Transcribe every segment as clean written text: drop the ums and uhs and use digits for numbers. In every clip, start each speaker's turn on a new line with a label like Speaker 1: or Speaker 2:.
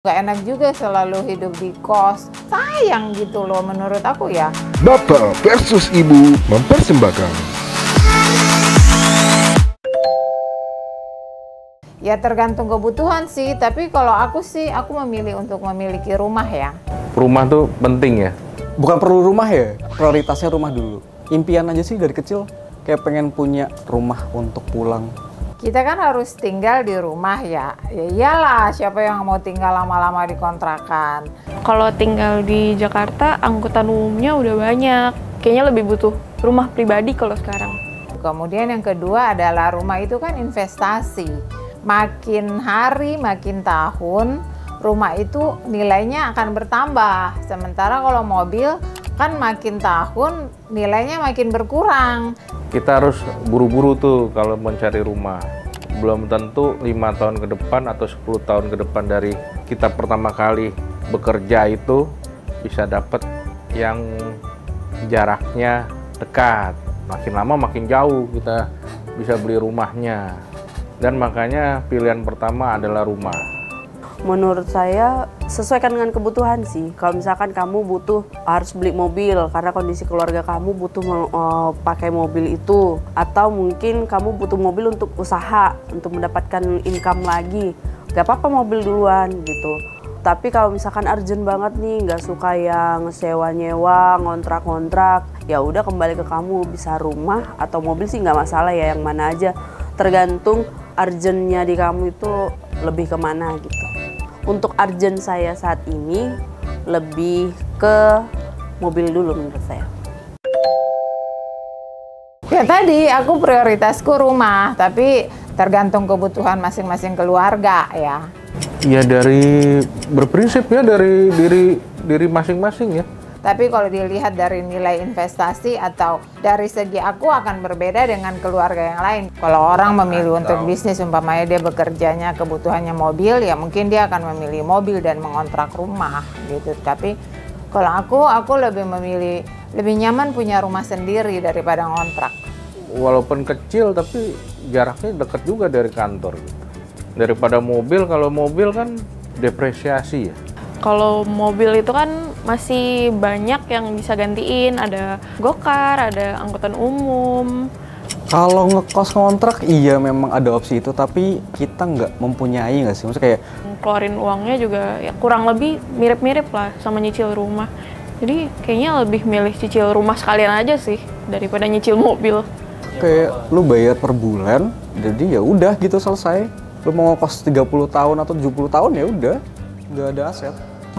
Speaker 1: Gak enak juga selalu hidup di kos. Sayang gitu loh menurut aku ya.
Speaker 2: Bapak versus Ibu mempersembahkan.
Speaker 1: Ya tergantung kebutuhan sih, tapi kalau aku sih, aku memilih untuk memiliki rumah ya.
Speaker 3: Rumah tuh penting ya?
Speaker 4: Bukan perlu rumah ya, prioritasnya rumah dulu. Impian aja sih dari kecil, kayak pengen punya rumah untuk pulang.
Speaker 1: Kita kan harus tinggal di rumah ya. Ya iyalah, siapa yang mau tinggal lama-lama di kontrakan.
Speaker 5: Kalau tinggal di Jakarta, angkutan umumnya udah banyak. Kayaknya lebih butuh rumah pribadi kalau sekarang.
Speaker 1: Kemudian yang kedua adalah rumah itu kan investasi. Makin hari, makin tahun, rumah itu nilainya akan bertambah. Sementara kalau mobil kan makin tahun nilainya makin berkurang.
Speaker 3: Kita harus buru-buru tuh kalau mencari rumah. Belum tentu 5 tahun ke depan atau 10 tahun ke depan dari kita pertama kali bekerja itu bisa dapat yang jaraknya dekat. Makin lama makin jauh kita bisa beli rumahnya. Dan makanya pilihan pertama adalah rumah.
Speaker 6: Menurut saya sesuaikan dengan kebutuhan sih. Kalau misalkan kamu butuh harus beli mobil karena kondisi keluarga kamu butuh pakai mobil itu, atau mungkin kamu butuh mobil untuk usaha untuk mendapatkan income lagi, gak apa-apa mobil duluan gitu. Tapi kalau misalkan urgent banget nih, nggak suka yang sewa-nyewa, ngontrak-ngontrak, ya udah kembali ke kamu, bisa rumah atau mobil sih nggak masalah ya, yang mana aja. Tergantung urgentnya di kamu itu lebih kemana gitu. Untuk urgent saya saat ini lebih ke mobil dulu menurut saya.
Speaker 1: Ya tadi aku prioritasku rumah, tapi tergantung kebutuhan masing-masing keluarga ya.
Speaker 3: Ya dari berprinsip ya dari diri masing-masing ya.
Speaker 1: Tapi kalau dilihat dari nilai investasi atau dari segi aku akan berbeda dengan keluarga yang lain. Kalau orang memilih untuk bisnis, umpamanya dia bekerjanya kebutuhannya mobil, ya mungkin dia akan memilih mobil dan mengontrak rumah gitu. Tapi kalau aku lebih memilih, lebih nyaman punya rumah sendiri daripada ngontrak.
Speaker 3: Walaupun kecil tapi jaraknya dekat juga dari kantor gitu. Daripada mobil, kalau mobil kan depresiasi ya.
Speaker 5: Kalau mobil itu kan masih banyak yang bisa gantiin, ada gokar, ada angkutan umum.
Speaker 4: Kalau ngekos ngontrak, iya memang ada opsi itu, tapi kita nggak mempunyai nggak sih? Maksudnya kayak
Speaker 5: Keluarin uangnya juga ya kurang lebih mirip-mirip lah sama nyicil rumah. Jadi kayaknya lebih milih cicil rumah sekalian aja sih daripada nyicil mobil.
Speaker 4: kayak lu bayar per bulan, jadi ya udah gitu selesai. Lu mau ngekos 30 tahun atau 70 tahun ya udah, nggak ada aset.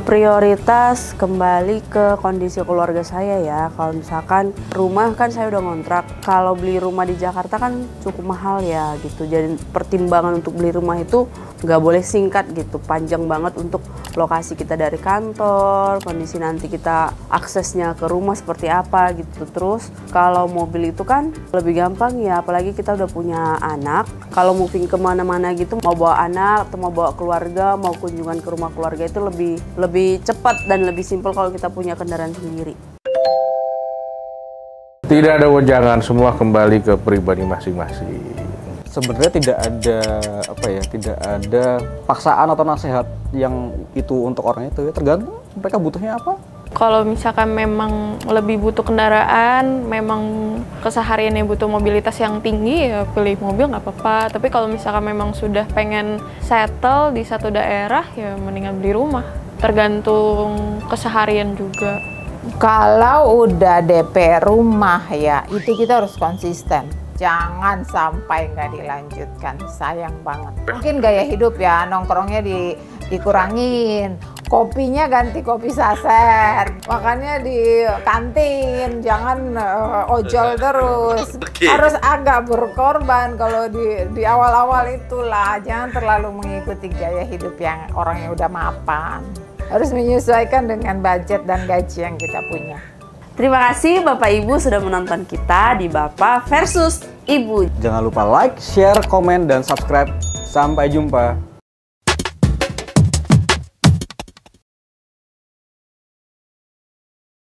Speaker 6: Prioritas kembali ke kondisi keluarga saya ya. Kalau misalkan rumah kan saya udah ngontrak. Kalau beli rumah di Jakarta kan cukup mahal ya gitu. Jadi pertimbangan untuk beli rumah itu nggak boleh singkat gitu. Panjang banget untuk lokasi kita dari kantor, kondisi nanti kita aksesnya ke rumah seperti apa gitu. Terus kalau mobil itu kan lebih gampang ya, apalagi kita udah punya anak. Kalau moving kemana-mana gitu, mau bawa anak atau mau bawa keluarga, mau kunjungan ke rumah keluarga itu lebih cepat dan lebih simpel kalau kita punya kendaraan sendiri.
Speaker 3: Tidak ada wejangan, semua kembali ke pribadi masing-masing.
Speaker 4: Sebenarnya tidak ada tidak ada paksaan atau nasihat yang itu untuk orang itu ya, tergantung mereka butuhnya apa.
Speaker 5: Kalau misalkan memang lebih butuh kendaraan, memang kesehariannya butuh mobilitas yang tinggi, ya pilih mobil nggak apa-apa. Tapi kalau misalkan memang sudah pengen settle di satu daerah, ya mendingan beli rumah. Tergantung keseharian juga.
Speaker 1: Kalau udah DP rumah ya, itu kita harus konsisten. Jangan sampai nggak dilanjutkan, sayang banget. Mungkin gaya hidup ya, nongkrongnya dikurangin. Kopinya ganti kopi saset, makannya di kantin, jangan ojol terus. Harus agak berkorban kalau di awal-awal itulah, jangan terlalu mengikuti gaya hidup yang orang yang udah mapan. Harus menyesuaikan dengan budget dan gaji yang kita punya.
Speaker 6: Terima kasih Bapak Ibu sudah menonton kita di Bapak versus Ibu.
Speaker 4: Jangan lupa like, share, komen, dan subscribe. Sampai jumpa.